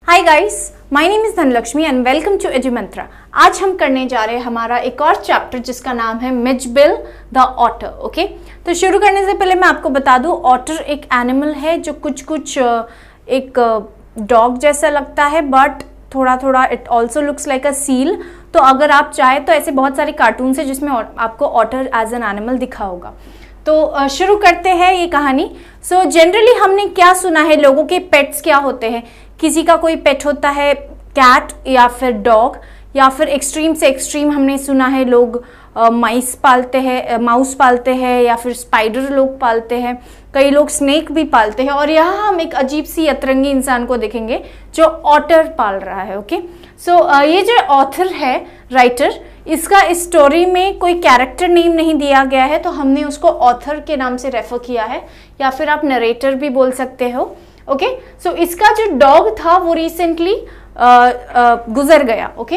Hi guys, my name is Dhanalakshmi and welcome to Edumantra. आज हम करने जा रहे हैं हमारा एक और चैप्टर जिसका नाम है मिचबिल द ऑटर। ओके, तो शुरू करने से पहले मैं आपको बता दूं, ऑटर एक एनिमल है जो कुछ एक डॉग जैसा लगता है बट थोड़ा थोड़ा it also looks like a seal. तो अगर आप चाहे तो ऐसे बहुत सारे कार्टून्स हैं जिसमें आपको ऑटर एज एन एनिमल दिखा होगा। तो शुरू करते हैं ये कहानी। सो जनरली हमने क्या सुना है, लोगों के पेट्स क्या होते हैं। किसी का कोई पेट होता है कैट या फिर डॉग, या फिर एक्सट्रीम से एक्सट्रीम हमने सुना है लोग माउस पालते हैं या फिर स्पाइडर लोग पालते हैं, कई लोग स्नेक भी पालते हैं। और यहाँ हम एक अजीब सी अतरंगी इंसान को देखेंगे जो ऑटर पाल रहा है। ओके, सो ये जो ऑथर है, राइटर, इसका इस स्टोरी में कोई कैरेक्टर नेम नहीं दिया गया है, तो हमने उसको ऑथर के नाम से रेफर किया है, या फिर आप नरेटर भी बोल सकते हो। ओके, सो इसका जो डॉग था वो रिसेंटली गुजर गया। ओके,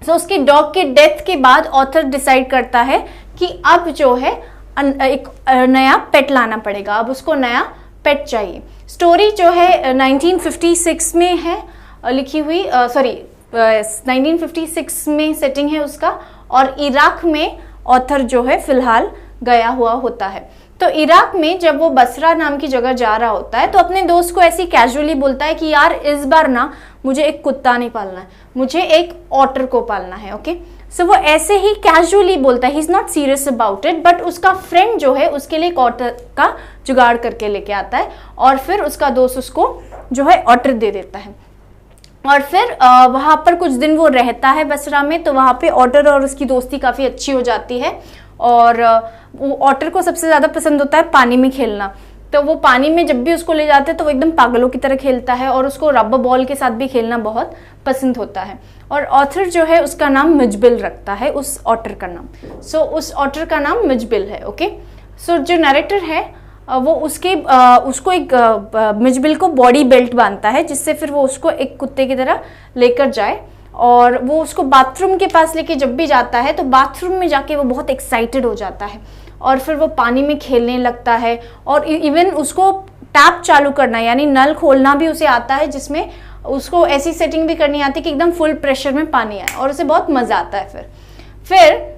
सो उसके डॉग के डेथ के बाद ऑथर डिसाइड करता है कि अब जो है एक नया पेट लाना पड़ेगा, अब उसको नया पेट चाहिए। स्टोरी जो है 1956 में है लिखी हुई, 1956 में सेटिंग है उसका, और इराक में ऑथर जो है फिलहाल गया हुआ होता है। तो इराक में जब वो बसरा नाम की जगह जा रहा होता है तो अपने दोस्त को ऐसी कैजुअली बोलता है कि यार इस बार ना मुझे एक कुत्ता नहीं पालना है, मुझे एक ऑटर को पालना है। ओके, सो वो ऐसे ही कैजुअली बोलता है, he is not serious about it, but उसका फ्रेंड जो है उसके लिए एक ऑटर का जुगाड़ करके लेके आता है, और फिर उसका दोस्त उसको जो है ऑटर दे देता है। और फिर वहाँ पर कुछ दिन वो रहता है बसरा में, तो वहाँ पे ऑटर और उसकी दोस्ती काफ़ी अच्छी हो जाती है। और वो ऑटर को सबसे ज़्यादा पसंद होता है पानी में खेलना, तो वो पानी में जब भी उसको ले जाते हैं तो वो एकदम पागलों की तरह खेलता है, और उसको रबर बॉल के साथ भी खेलना बहुत पसंद होता है। और ऑथर जो है उसका नाम मिचबिल रखता है, उस ऑटर का नाम। सो उस ऑटर का नाम मिचबिल है। ओके, सो जो नरेटर है वो उसको एक मिचबिल को बॉडी बेल्ट बांधता है, जिससे फिर वो उसको एक कुत्ते की तरह लेकर जाए। और वो उसको बाथरूम के पास लेके जब भी जाता है तो बाथरूम में जाके वो बहुत एक्साइटेड हो जाता है, और फिर वो पानी में खेलने लगता है। और इवन उसको टैप चालू करना यानी नल खोलना भी उसे आता है, जिसमें उसको ऐसी सेटिंग भी करनी आती है कि एकदम फुल प्रेशर में पानी आए, और उसे बहुत मज़ा आता है। फिर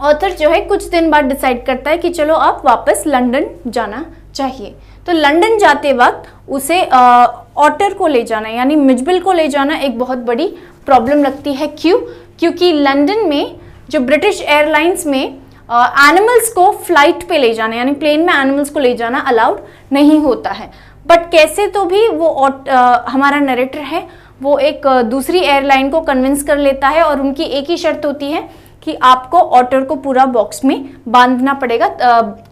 ऑथर जो है कुछ दिन बाद डिसाइड करता है कि चलो अब वापस लंदन जाना चाहिए। तो लंदन जाते वक्त उसे ऑटर को ले जाना यानी मिचबिल को ले जाना एक बहुत बड़ी प्रॉब्लम लगती है। क्यों? क्योंकि लंदन में जो ब्रिटिश एयरलाइंस में एनिमल्स को फ्लाइट पे ले जाना यानी प्लेन में एनिमल्स को ले जाना अलाउड नहीं होता है। बट कैसे तो भी वो हमारा नरेटर है वो एक दूसरी एयरलाइन को कन्विंस कर लेता है, और उनकी एक ही शर्त होती है कि आपको ऑटर को पूरा बॉक्स में बांधना पड़ेगा,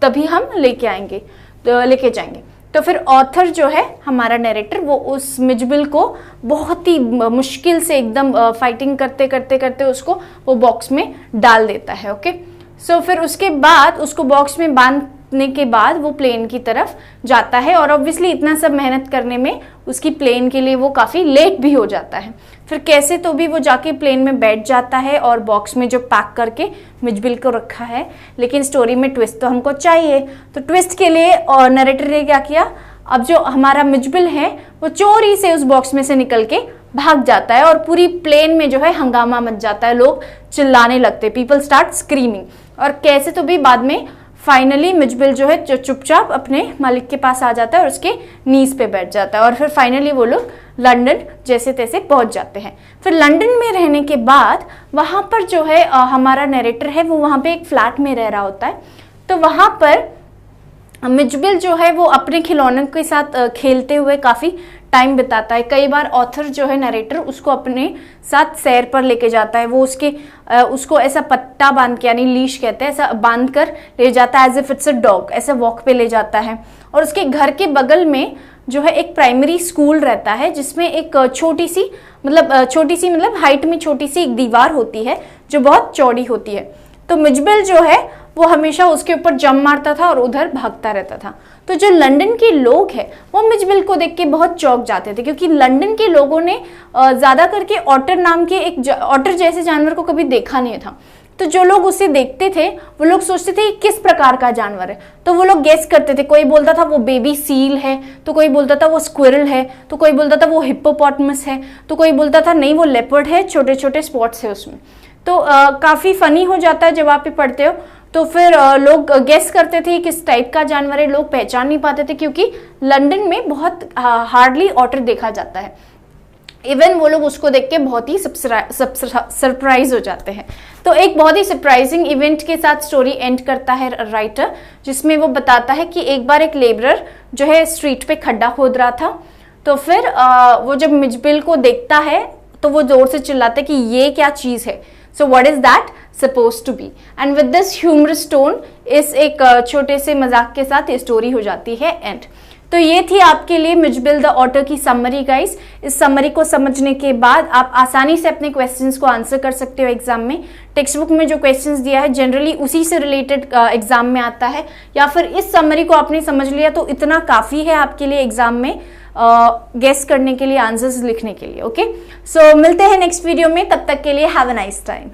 तभी हम लेके जाएंगे। तो फिर ऑथर जो है हमारा नरेटर वो उस मिचबिल को बहुत ही मुश्किल से एकदम फाइटिंग करते करते उसको वो बॉक्स में डाल देता है। ओके, सो फिर उसके बाद उसको बॉक्स में बांधने के बाद वो प्लेन की तरफ जाता है, और ऑब्वियसली इतना सब मेहनत करने में उसकी प्लेन के लिए वो काफ़ी लेट भी हो जाता है। फिर कैसे तो भी वो जाके प्लेन में बैठ जाता है और बॉक्स में जो पैक करके मिचबिल को रखा है। लेकिन स्टोरी में ट्विस्ट तो हमको चाहिए, तो ट्विस्ट के लिए नरेटर ने क्या किया, अब जो हमारा मिचबिल है वो चोरी से उस बॉक्स में से निकल के भाग जाता है, और पूरी प्लेन में जो है हंगामा मच जाता है, लोग चिल्लाने लगते, पीपल स्टार्ट स्क्रीमिंग। और कैसे तो भी बाद में फाइनली मिचबिल जो है जो चुपचाप अपने मालिक के पास आ जाता है और उसके नीज पे बैठ जाता है, और फिर फाइनली वो लोग लंदन जैसे तैसे पहुंच जाते हैं। फिर लंदन में रहने के बाद वहाँ पर जो है हमारा नरेटर है वो वहाँ पे एक फ्लैट में रह रहा होता है। तो वहाँ पर मिचबिल जो है वो अपने खिलौनों के साथ खेलते हुए काफ़ी टाइम बिताता है। कई बार ऑथर जो है नरेटर उसको अपने साथ सैर पर लेके जाता है, वो उसको ऐसा पट्टा बांध के यानी लीश कहते हैं, ऐसा बांध कर ले जाता है as if it's a dog, ऐसा वॉक पे ले जाता है। और उसके घर के बगल में जो है एक प्राइमरी स्कूल रहता है, जिसमें एक छोटी सी मतलब हाइट में छोटी सी एक दीवार होती है जो बहुत चौड़ी होती है। तो मिचबिल जो है वो हमेशा उसके ऊपर जंप मारता था और उधर भागता रहता था। तो जो लंदन के लोग हैं वो मिचबिल को देख के बहुत चौंक जाते थे, क्योंकि लंदन के लोगों ने ज़्यादा करके ऑटर नाम के एक ऑटर जैसे जानवर को कभी देखा नहीं था। तो जो लोग उसे देखते थे वो लोग सोचते थे किस प्रकार का जानवर है, तो वो लोग गेस करते थे। कोई बोलता था वो बेबी सील है, तो कोई बोलता था वो स्क्विरल है, तो कोई बोलता था वो हिप्पोपोटामस है, तो कोई बोलता था नहीं वो लेपर्ड है, छोटे छोटे स्पॉट्स है उसमें। तो काफ़ी फनी हो जाता है जब आप ये पढ़ते हो। तो फिर लोग गेस करते थे किस टाइप का जानवर है, लोग पहचान नहीं पाते थे क्योंकि लंदन में बहुत हार्डली ऑटर देखा जाता है। इवन वो लोग उसको देख के बहुत ही सरप्राइज हो जाते हैं। तो एक बहुत ही सरप्राइजिंग इवेंट के साथ स्टोरी एंड करता है राइटर, जिसमें वो बताता है कि एक बार एक लेबरर जो है स्ट्रीट पे खड्डा खोद रहा था। तो फिर वो जब मिजबिल को देखता है तो वो जोर से चिल्लाता है कि ये क्या चीज़ है, so what is that suppose to be. And with this humorous tone, इस एक छोटे से मजाक के साथ ये स्टोरी हो जाती है एंड। तो ये थी आपके लिए मिजबिल द ऑटर की समरी गाइस। इस समरी को समझने के बाद आप आसानी से अपने क्वेश्चंस को आंसर कर सकते हो एग्जाम में। टेक्स्ट बुक में जो क्वेश्चंस दिया है जनरली उसी से रिलेटेड एग्जाम में आता है, या फिर इस समरी को आपने समझ लिया तो इतना काफ़ी है आपके लिए एग्जाम में गेस करने के लिए, आंसर्स लिखने के लिए। ओके, सो मिलते हैं नेक्स्ट वीडियो में, तब तक के लिए हैव अ नाइस टाइम।